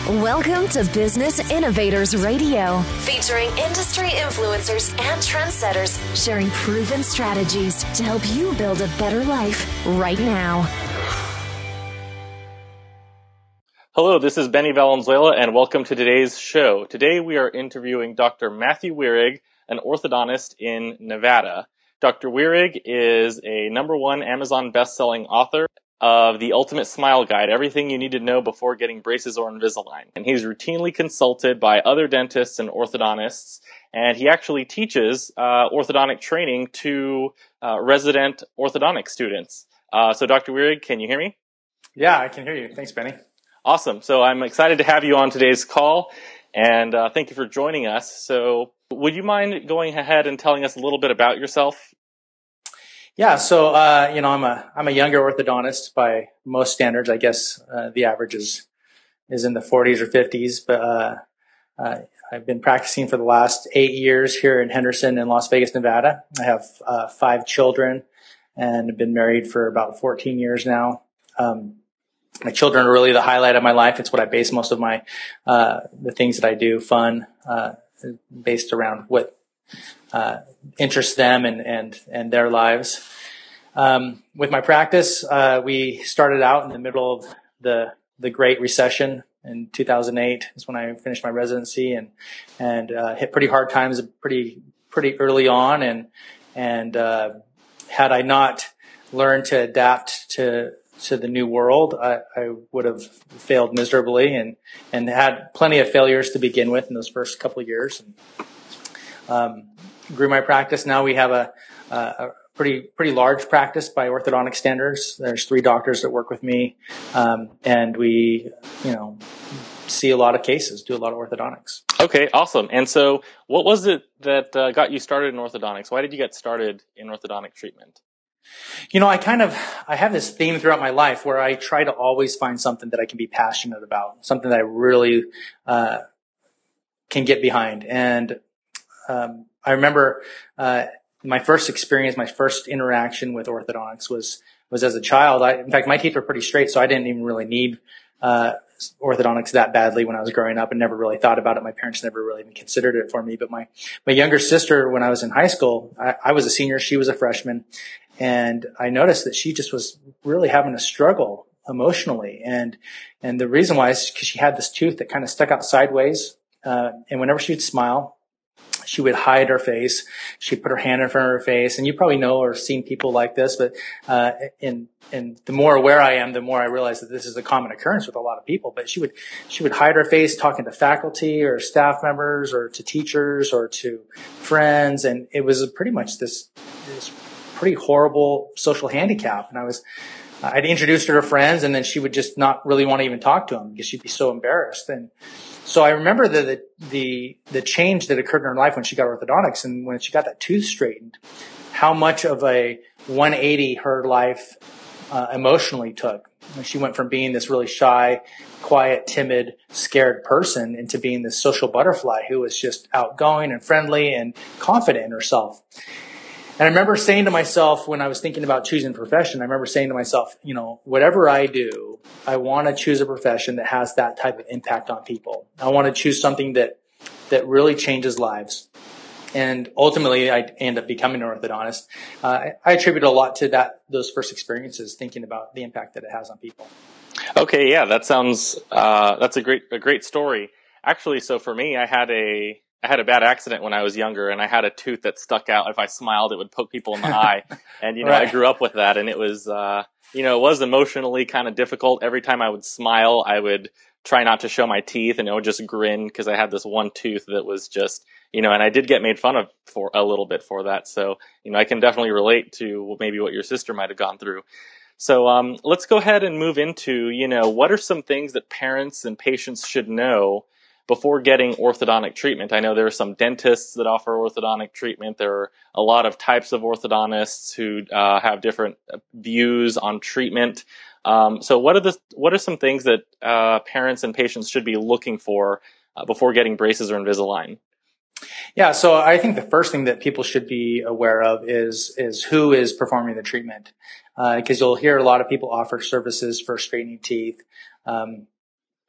Welcome to Business Innovators Radio, featuring industry influencers and trendsetters sharing proven strategies to help you build a better life right now. Hello, this is Benny Valenzuela, and welcome to today's show. Today we are interviewing Dr. Matthew Wirig, an orthodontist in Nevada. Dr. Wirig is a #1 Amazon best-selling author of The Ultimate Smile Guide, everything you need to know before getting braces or Invisalign. And he's routinely consulted by other dentists and orthodontists, and he actually teaches orthodontic training to resident orthodontic students. So Dr. Wirig, can you hear me? Yeah, I can hear you. Thanks, Benny. Awesome. So I'm excited to have you on today's call, and thank you for joining us. So would you mind going ahead and telling us a little bit about yourself? Yeah, so I'm a younger orthodontist by most standards. I guess the average is in the 40s or 50s, but I've been practicing for the last 8 years here in Henderson and Las Vegas, Nevada. I have 5 children and have been married for about 14 years now. My children are really the highlight of my life. It's what I base most of my the things that I do, fun, based around what interests them and their lives. With my practice, we started out in the middle of the Great Recession in 2008 is when I finished my residency and hit pretty hard times pretty early on. And had I not learned to adapt to the new world, I would have failed miserably and had plenty of failures to begin with in those first couple of years. And, grew my practice. Now we have a pretty large practice by orthodontic standards. There's 3 doctors that work with me, and we, see a lot of cases, do a lot of orthodontics. Okay, awesome. And so what was it that got you started in orthodontics? Why did you get started in orthodontic treatment? I have this theme throughout my life where I try to always find something that I can be passionate about, something that I really can get behind. And I remember my first experience, my first interaction with orthodontics was as a child. In fact, my teeth were pretty straight, so I didn't even really need orthodontics that badly when I was growing up and never really thought about it. My parents never really even considered it for me. But my younger sister, when I was in high school, I was a senior, she was a freshman, and I noticed that she just was really having a struggle emotionally. And the reason why is because she had this tooth that kind of stuck out sideways, and whenever she'd smile, she would hide her face. She'd put her hand in front of her face. And you probably know or seen people like this, but, and the more aware I am, the more I realize that this is a common occurrence with a lot of people. But she would hide her face talking to faculty or staff members or to teachers or to friends. And it was pretty much this pretty horrible social handicap. And I'd introduced her to friends, and then she would just not really want to even talk to them because she'd be so embarrassed. And so I remember the change that occurred in her life when she got orthodontics and when she got that tooth straightened, how much of a 180 her life emotionally took. When she went from being this really shy, quiet, timid, scared person into being this social butterfly who was just outgoing and friendly and confident in herself. And I remember saying to myself when I was thinking about choosing a profession, I remember saying to myself, whatever I do, I want to choose a profession that has that type of impact on people. I want to choose something that really changes lives. And ultimately, I end up becoming an orthodontist. I attribute a lot to those first experiences, thinking about the impact that it has on people. Okay, yeah, that sounds that's a great story. Actually, so for me, I had a bad accident when I was younger, and I had a tooth that stuck out. If I smiled, it would poke people in the eye. And, Right. I grew up with that, and it was, it was emotionally kind of difficult. Every time I would smile, I would try not to show my teeth, and I would just grin because I had this one tooth that was just, and I did get made fun of for a little bit for that. So, I can definitely relate to maybe what your sister might have gone through. So, let's go ahead and move into, what are some things that parents and patients should know before getting orthodontic treatment? I know there are some dentists that offer orthodontic treatment. There are a lot of types of orthodontists who have different views on treatment. So what are some things that parents and patients should be looking for before getting braces or Invisalign? Yeah, so I think the first thing that people should be aware of is who is performing the treatment, because you'll hear a lot of people offer services for straightening teeth.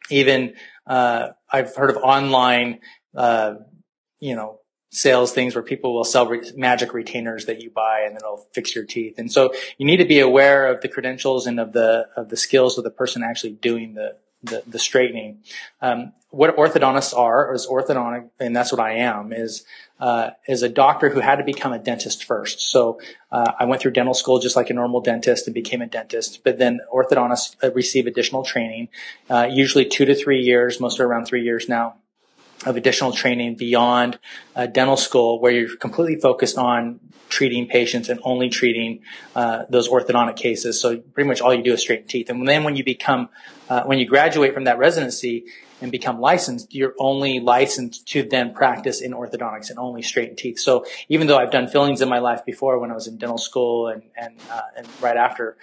even I've heard of online, sales things where people will sell magic retainers that you buy and then it'll fix your teeth. And so you need to be aware of the credentials and of the skills of the person actually doing the straightening. What orthodontists are is orthodontic, and that's what I am, is a doctor who had to become a dentist first. So I went through dental school just like a normal dentist and became a dentist, but then orthodontists receive additional training, usually 2 to 3 years, most are around 3 years now, of additional training beyond dental school, where you're completely focused on treating patients and only treating those orthodontic cases. So pretty much all you do is straighten teeth. And then when you graduate from that residency and become licensed, you're only licensed to then practice in orthodontics and only straighten teeth. So even though I've done fillings in my life before when I was in dental school and right after,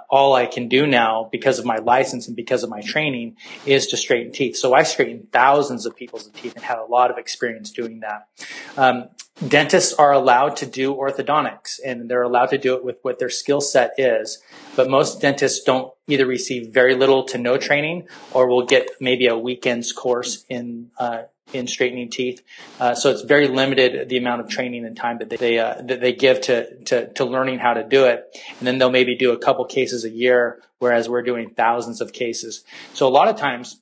all I can do now because of my license and because of my training is to straighten teeth. So I straightened thousands of people's teeth and had a lot of experience doing that. Dentists are allowed to do orthodontics, and they're allowed to do it with what their skill set is. But most dentists don't either receive very little to no training, or will get maybe a weekend's course in straightening teeth. So it's very limited, the amount of training and time that they give to learning how to do it. And then they'll maybe do a couple cases a year, whereas we're doing thousands of cases. So a lot of times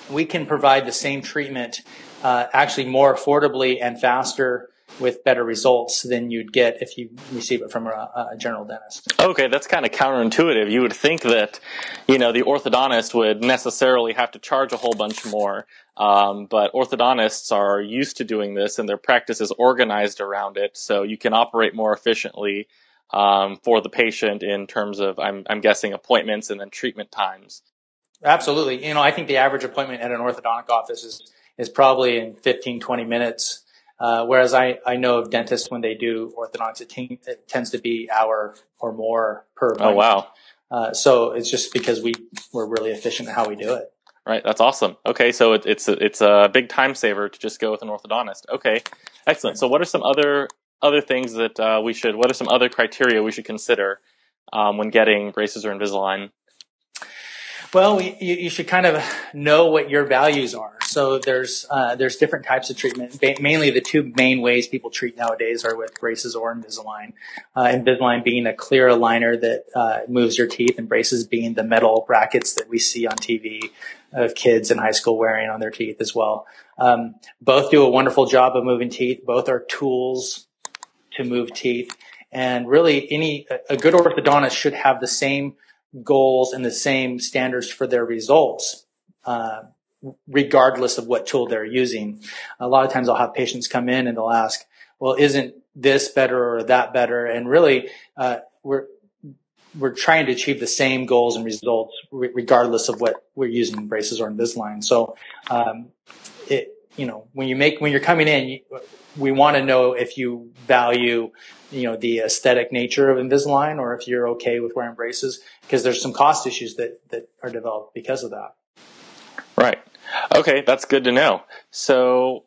we can provide the same treatment actually more affordably and faster with better results than you'd get if you receive it from a general dentist. Okay, that's kind of counterintuitive. You would think that, the orthodontist would necessarily have to charge a whole bunch more. But orthodontists are used to doing this and their practice is organized around it. So you can operate more efficiently for the patient in terms of, I'm guessing, appointments and then treatment times. Absolutely. I think the average appointment at an orthodontic office is probably in 15, 20 minutes. Whereas I know of dentists, when they do orthodontics, it tends to be hour or more per appointment. Oh, wow. So it's just because we're really efficient in how we do it. Right. That's awesome. Okay. So it's a big time saver to just go with an orthodontist. Okay. Excellent. So what are some other things that what are some other criteria we should consider when getting braces or Invisalign? Well, you should kind of know what your values are. So there's different types of treatment. Mainly the two main ways people treat nowadays are with braces or Invisalign. Invisalign being a clear aligner that moves your teeth, and braces being the metal brackets that we see on TV of kids in high school wearing on their teeth as well. Both do a wonderful job of moving teeth. Both are tools to move teeth. And really, a good orthodontist should have the same goals and the same standards for their results, regardless of what tool they're using. A lot of times I'll have patients come in and they'll ask, well, isn't this better or that better? And really, we're trying to achieve the same goals and results regardless of what we're using, braces or Invisalign. So, when you're coming in, we want to know if you value, the aesthetic nature of Invisalign, or if you're okay with wearing braces, because there's some cost issues that are developed because of that. Right. Okay. That's good to know. So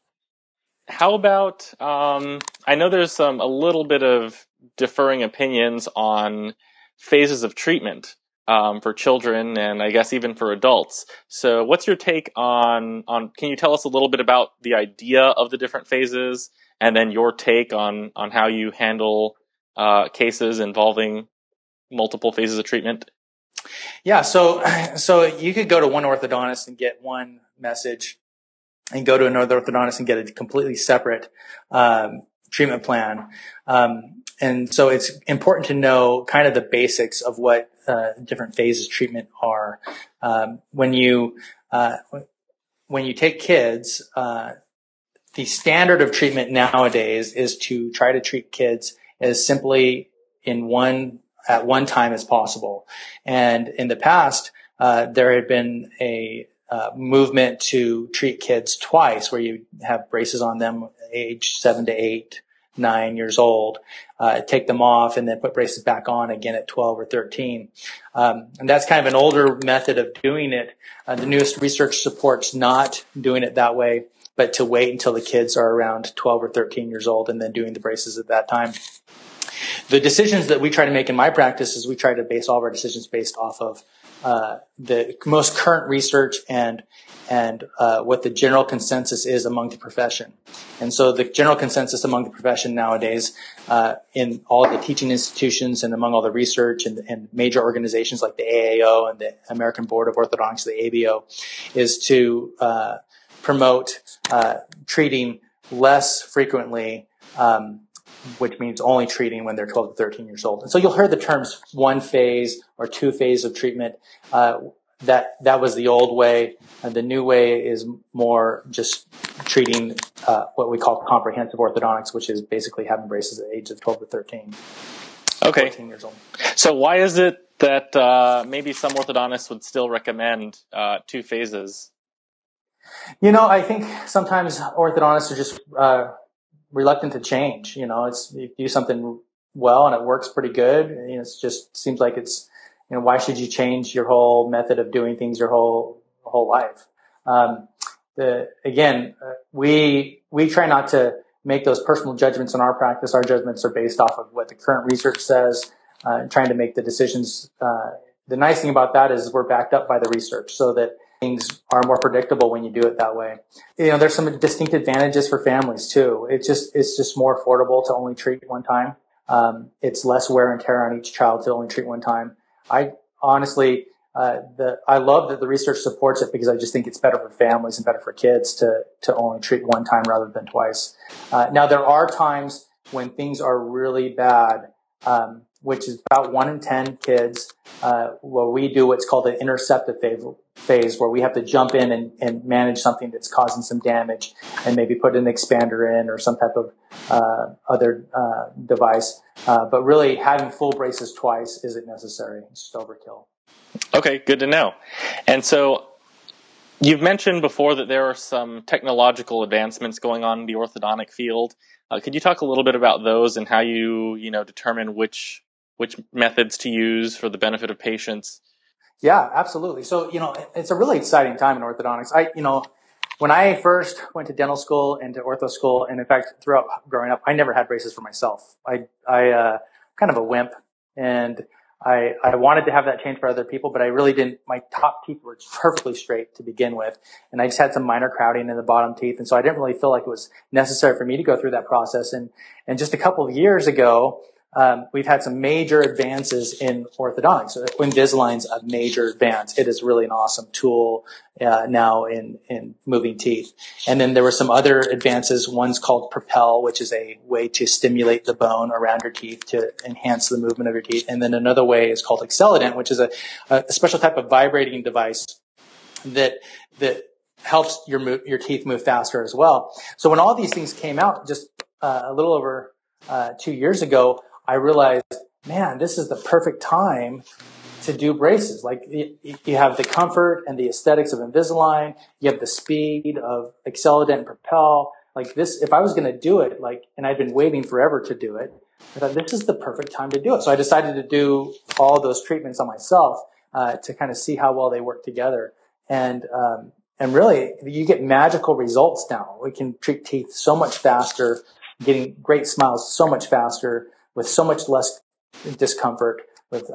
how about, I know there's a little bit of differing opinions on phases of treatment for children, and I guess even for adults. So what's your take on can you tell us a little bit about the idea of the different phases, and then your take on how you handle cases involving multiple phases of treatment? Yeah, so you could go to one orthodontist and get one message, and go to another orthodontist and get a completely separate treatment plan. And so it's important to know kind of the basics of what different phases of treatment are. When you take kids, the standard of treatment nowadays is to try to treat kids as simply at one time as possible. And in the past, there had been a movement to treat kids twice, where you have braces on them age 7 to 8, 9 years old, take them off, and then put braces back on again at 12 or 13. And that's kind of an older method of doing it. The newest research supports not doing it that way, but to wait until the kids are around 12 or 13 years old and then doing the braces at that time. The decisions that we try to make in my practice is we try to base all of our decisions based off of the most current research and what the general consensus is among the profession. And so the general consensus among the profession nowadays, in all the teaching institutions and among all the research and major organizations like the AAO and the American Board of Orthodontics, the ABO, is to promote treating less frequently, which means only treating when they're 12 to 13 years old. And so you'll hear the terms one phase or two phase of treatment. That was the old way. And the new way is more just treating what we call comprehensive orthodontics, which is basically having braces at the age of 12 to 13. Okay. 14 years old. So why is it that maybe some orthodontists would still recommend 2 phases? I think sometimes orthodontists are just reluctant to change. It's you do something well and it works pretty good. It just seems like it's, why should you change your whole method of doing things your whole life? We try not to make those personal judgments in our practice. Our judgments are based off of what the current research says, trying to make the decisions. The nice thing about that is we're backed up by the research so that things are more predictable when you do it that way. There's some distinct advantages for families too. It's just more affordable to only treat one time. It's less wear and tear on each child to only treat one time. I honestly, I love that the research supports it because I just think it's better for families and better for kids to only treat one time rather than twice. Now there are times when things are really bad, which is about 1 in 10 kids, where we do what's called an interceptive phase where we have to jump in and manage something that's causing some damage and maybe put an expander in or some type of other device. But really having full braces twice isn't necessary. It's just overkill. Okay, good to know. And so you've mentioned before that there are some technological advancements going on in the orthodontic field. Could you talk a little bit about those and how you determine which methods to use for the benefit of patients? Yeah, absolutely. So, it's a really exciting time in orthodontics. When I first went to dental school and to ortho school, and in fact, throughout growing up, I never had braces for myself. I kind of a wimp, and I wanted to have that change for other people, but I really didn't. My top teeth were perfectly straight to begin with, and I just had some minor crowding in the bottom teeth, and so I didn't really feel like it was necessary for me to go through that process. And just a couple of years ago, we've had some major advances in orthodontics. Invisalign's a major advance. It is really an awesome tool now in moving teeth. And then there were some other advances. One's called Propel, which is a way to stimulate the bone around your teeth to enhance the movement of your teeth. And then another way is called Accellident, which is a special type of vibrating device that helps your teeth move faster as well. So when all these things came out just a little over 2 years ago, I realized, man, this is the perfect time to do braces. Like you have the comfort and the aesthetics of Invisalign. You have the speed of Accellident and Propel. Like this, if I was going to do it, and I'd been waiting forever to do it, I thought this is the perfect time to do it. So I decided to do all those treatments on myself, to kind of see how well they work together. And really you get magical results now. We can treat teeth so much faster, getting great smiles so much faster, with so much less discomfort, with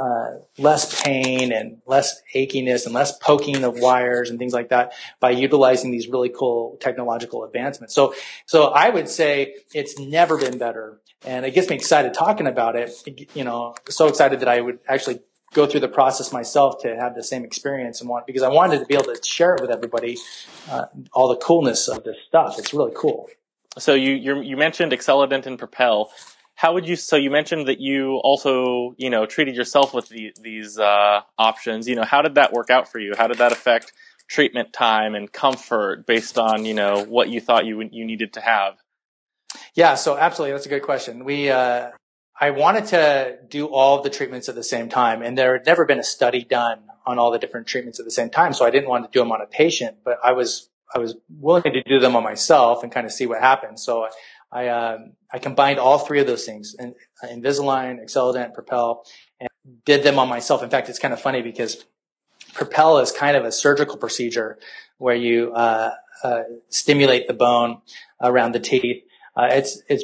less pain and less achiness and less poking of wires and things like that by utilizing these really cool technological advancements. So I would say it's never been better. And it gets me excited talking about it, so excited that I would actually go through the process myself to have the same experience because I wanted to be able to share it with everybody, all the coolness of this stuff. It's really cool. So you mentioned Accellident and Propel. So you mentioned that you also, treated yourself with these options. How did that work out for you? How did that affect treatment time and comfort based on, what you thought you needed to have? Yeah, so absolutely. That's a good question. I wanted to do all of the treatments at the same time, and there had never been a study done on all the different treatments at the same time. So I didn't want to do them on a patient, but I was willing to do them on myself and kind of see what happened. So I combined all three of those things, Invisalign, Accellident, Propel, and did them on myself. In fact, it's kind of funny because Propel is kind of a surgical procedure where you stimulate the bone around the teeth. It's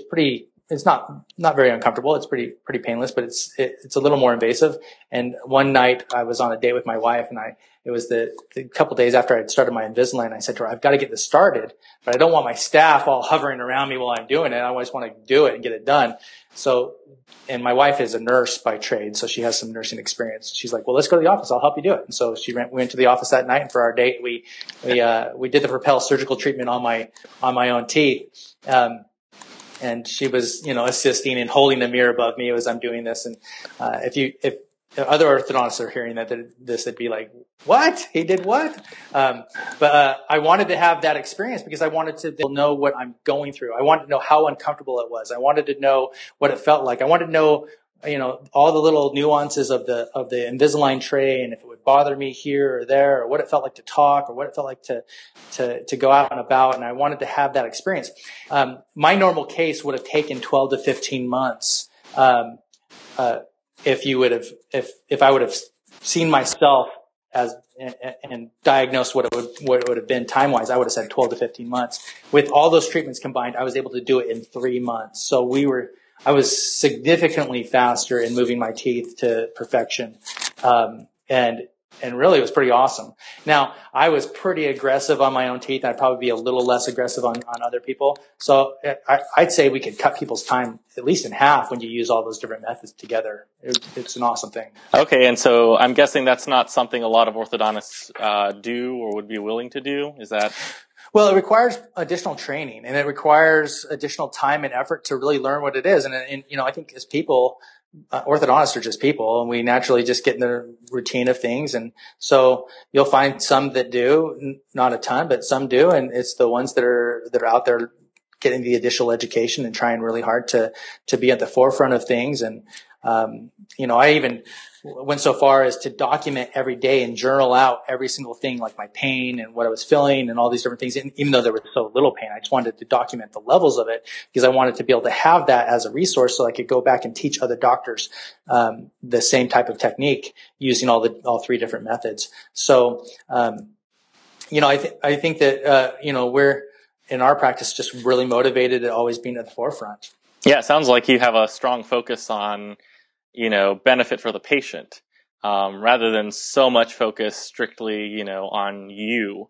it's not very uncomfortable. It's pretty painless, but it's a little more invasive. And one night I was on a date with my wife, and it was the couple days after I'd started my Invisalign. I said to her, I've got to get this started, but I don't want my staff all hovering around me while I'm doing it. I just want to do it and get it done. So, and my wife is a nurse by trade, so she has some nursing experience. She's like, well, let's go to the office. I'll help you do it. And so we went to the office that night, and for our date, we did the Propel surgical treatment on my own teeth. And she was, assisting and holding the mirror above me as I'm doing this. And if other orthodontists are hearing this, they'd be like, what? He did what? But I wanted to have that experience because I wanted to know what I'm going through. I wanted to know how uncomfortable it was. I wanted to know what it felt like. I wanted to know, all the little nuances of the Invisalign tray, and if it would bother me here or there, or what it felt like to talk, or what it felt like to go out and about. And I wanted to have that experience. My normal case would have taken 12 to 15 months. If I would have seen myself and diagnosed what it would have been time-wise, I would have said 12 to 15 months. With all those treatments combined, I was able to do it in 3 months. So I was significantly faster in moving my teeth to perfection. And really it was pretty awesome. Now, I was pretty aggressive on my own teeth. I'd probably be a little less aggressive on other people. So I'd say we could cut people's time at least in half when you use all those different methods together. It's an awesome thing. Okay, and so I'm guessing that's not something a lot of orthodontists do or would be willing to do. Is that? Well, it requires additional training, and it requires additional time and effort to really learn what it is. And I think as people, orthodontists are just people, and we naturally just get in the routine of things. And so you'll find some that do, not a ton, but some do. And it's the ones that are out there getting the additional education and trying really hard to be at the forefront of things. And, I even went so far as to document every day and journal out every single thing, like my pain and what I was feeling and all these different things. And even though there was so little pain, I just wanted to document the levels of it because I wanted to be able to have that as a resource so I could go back and teach other doctors the same type of technique using all three different methods. So, I think that, we're in our practice just really motivated at always being at the forefront. Yeah, it sounds like you have a strong focus on benefit for the patient, rather than so much focus strictly, on you.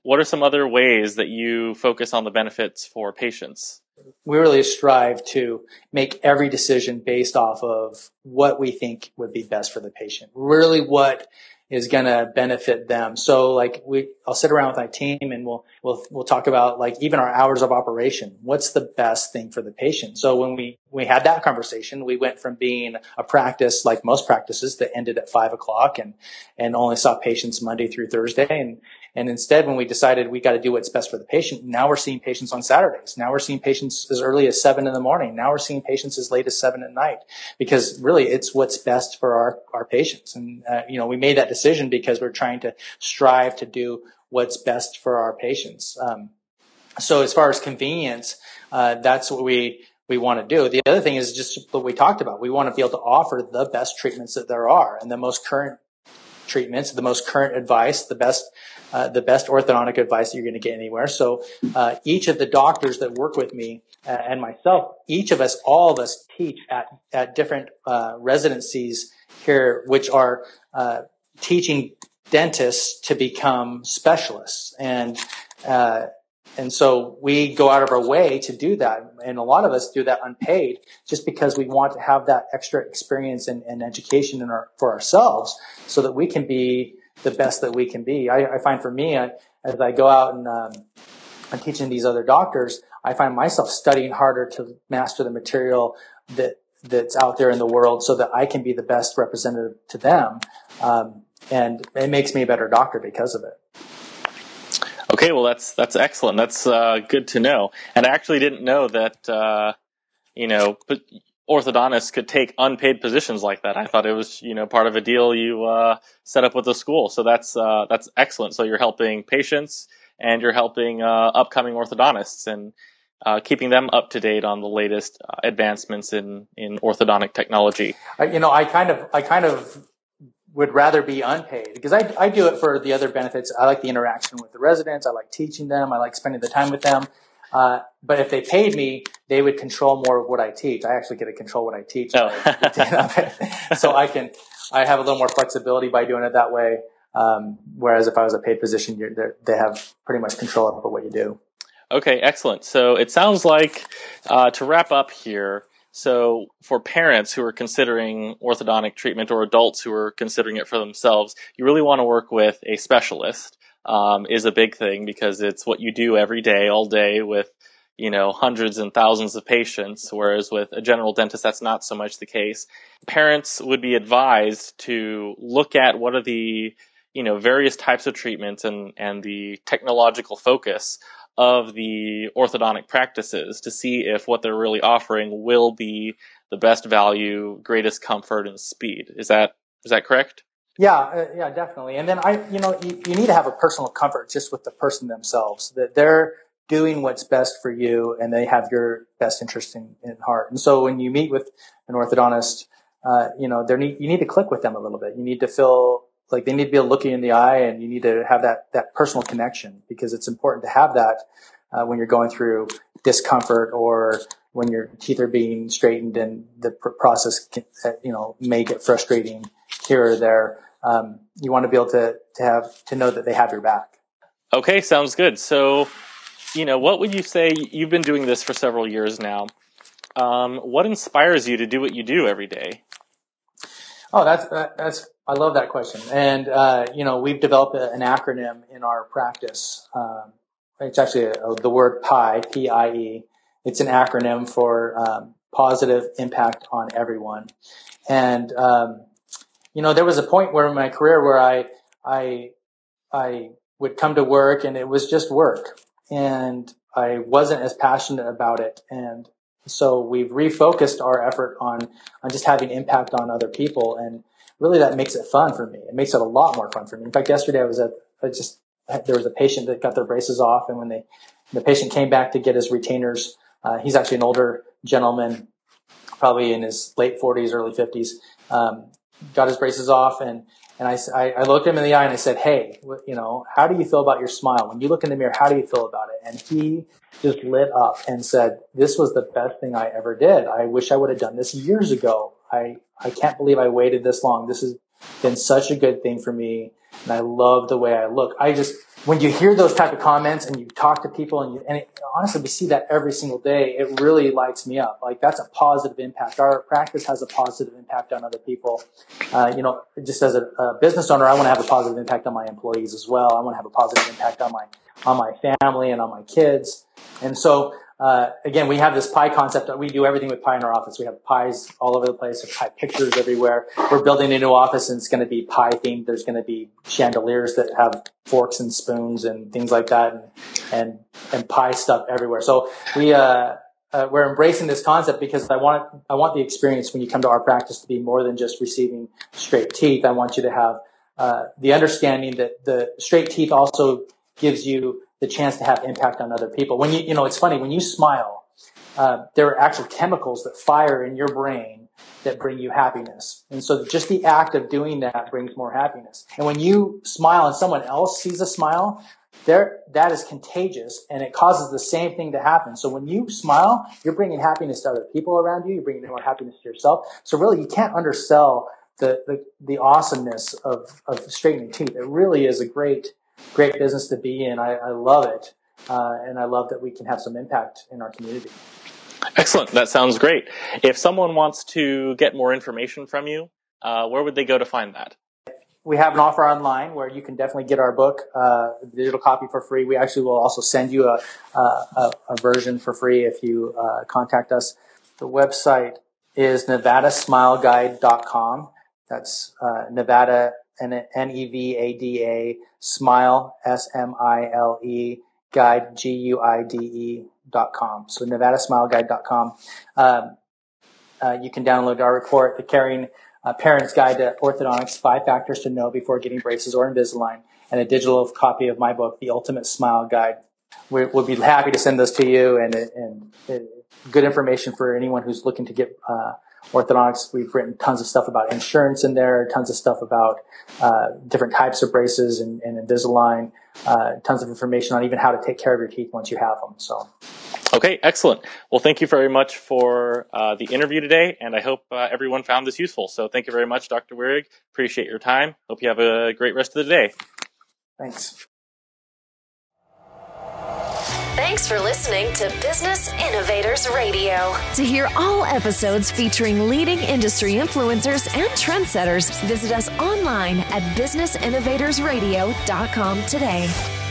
What are some other ways that you focus on the benefits for patients? We really strive to make every decision based off of what we think would be best for the patient. Really what is going to benefit them. So I'll sit around with my team and we'll talk about even our hours of operation. What's the best thing for the patient? So when we had that conversation, we went from being a practice like most practices that ended at 5:00 and only saw patients Monday through Thursday. And instead, when we decided we got to do what's best for the patient, now we're seeing patients on Saturdays. Now we're seeing patients as early as 7 a.m. Now we're seeing patients as late as 7 p.m. because really it's what's best for our patients. And, we made that decision because we're trying to strive to do what's best for our patients. So as far as convenience, that's what we want to do. The other thing is just what we talked about. We want to be able to offer the best treatments that there are and the most current treatments, the most current advice, the best orthodontic advice that you're going to get anywhere. So each of the doctors that work with me and myself, all of us teach at different residencies here, which are teaching dentists to become specialists. And so we go out of our way to do that. And a lot of us do that unpaid just because we want to have that extra experience and education for ourselves so that we can be the best that we can be. I find for me, as I go out and I'm teaching these other doctors, I find myself studying harder to master the material that's out there in the world so that I can be the best representative to them. And it makes me a better doctor because of it. Okay, well, that's excellent. That's good to know. And I actually didn't know that, orthodontists could take unpaid positions like that. I thought it was, part of a deal you set up with the school. So that's excellent. So you're helping patients and you're helping upcoming orthodontists and keeping them up to date on the latest advancements in orthodontic technology. I kind of would rather be unpaid because I do it for the other benefits. I like the interaction with the residents. I like teaching them. I like spending the time with them. But if they paid me, they would control more of what I teach. I actually get to control what I teach. Oh. So I have a little more flexibility by doing it that way. Whereas if I was a paid position, they have pretty much control over what you do. Okay, excellent. So it sounds like, to wrap up here, so for parents who are considering orthodontic treatment or adults who are considering it for themselves, you really want to work with a specialist, is a big thing because it's what you do every day, all day with, hundreds and thousands of patients, whereas with a general dentist, that's not so much the case. Parents would be advised to look at what are the, various types of treatments and the technological focus of the orthodontic practices to see if what they're really offering will be the best value, greatest comfort, and speed. Is that correct? Yeah, definitely. And then you need to have a personal comfort just with the person themselves, that they're doing what's best for you and they have your best interest in heart. And so when you meet with an orthodontist, you need to click with them a little bit. You need to feel like they need to be able to look you in the eye, and you need to have that personal connection, because it's important to have that when you're going through discomfort or when your teeth are being straightened and the process can, may get frustrating here or there. You want to be able to know that they have your back. Okay, sounds good. So, what would you say? You've been doing this for several years now. What inspires you to do what you do every day? Oh, that's I love that question. And we've developed an acronym in our practice. It's actually the word PIE, P-I-E. It's an acronym for positive impact on everyone. And there was a point where in my career where I would come to work and it was just work, and I wasn't as passionate about it. And so we've refocused our effort on just having impact on other people, and really that makes it fun for me. It makes it a lot more fun for me. In fact, yesterday there was a patient that got their braces off, and when the patient came back to get his retainers, he's actually an older gentleman, probably in his late 40s, early 50s, got his braces off, and I looked him in the eye and I said, "Hey, how do you feel about your smile? When you look in the mirror, how do you feel about it?" And he just lit up and said, "This was the best thing I ever did. I wish I would have done this years ago. I can't believe I waited this long. This has been such a good thing for me, and I love the way I look." When you hear those type of comments and you talk to people honestly, we see that every single day, it really lights me up. Like, that's a positive impact. Our practice has a positive impact on other people. Just as a business owner, I want to have a positive impact on my employees as well. I want to have a positive impact on my family and on my kids. And so, again, we have this pie concept. We do everything with pie in our office. We have pies all over the place, pie pictures everywhere. We're building a new office and it's going to be pie themed. There's going to be chandeliers that have forks and spoons and things like that, and pie stuff everywhere. So we're embracing this concept because I want the experience when you come to our practice to be more than just receiving straight teeth. I want you to have the understanding that the straight teeth also gives you the chance to have impact on other people. When it's funny, when you smile, there are actual chemicals that fire in your brain that bring you happiness. And so just the act of doing that brings more happiness. And when you smile and someone else sees a smile, that is contagious, and it causes the same thing to happen. So when you smile, you're bringing happiness to other people around you. You're bringing more happiness to yourself. So really, you can't undersell the awesomeness of straightening teeth. It really is a great business to be in. I love it. And I love that we can have some impact in our community. Excellent. That sounds great. If someone wants to get more information from you, where would they go to find that? We have an offer online where you can definitely get our book, the digital copy, for free. We actually will also send you a version for free if you contact us. The website is nevadasmileguide.com. That's Nevada, Nevada, smile, SMILE, guide, GUIDE.com. So nevadasmileguide.com. You can download our report, The Caring Parent's Guide to Orthodontics, 5 Factors to Know Before Getting Braces or Invisalign, and a digital copy of my book, The Ultimate Smile Guide. We'll be happy to send those to you, and good information for anyone who's looking to get orthodontics. We've written tons of stuff about insurance in there, tons of stuff about different types of braces and Invisalign, tons of information on even how to take care of your teeth once you have them. So. Okay, excellent. Well, thank you very much for the interview today, and I hope everyone found this useful. So thank you very much, Dr. Wirig. Appreciate your time. Hope you have a great rest of the day. Thanks. Thanks for listening to Business Innovators Radio. To hear all episodes featuring leading industry influencers and trendsetters, visit us online at businessinnovatorsradio.com today.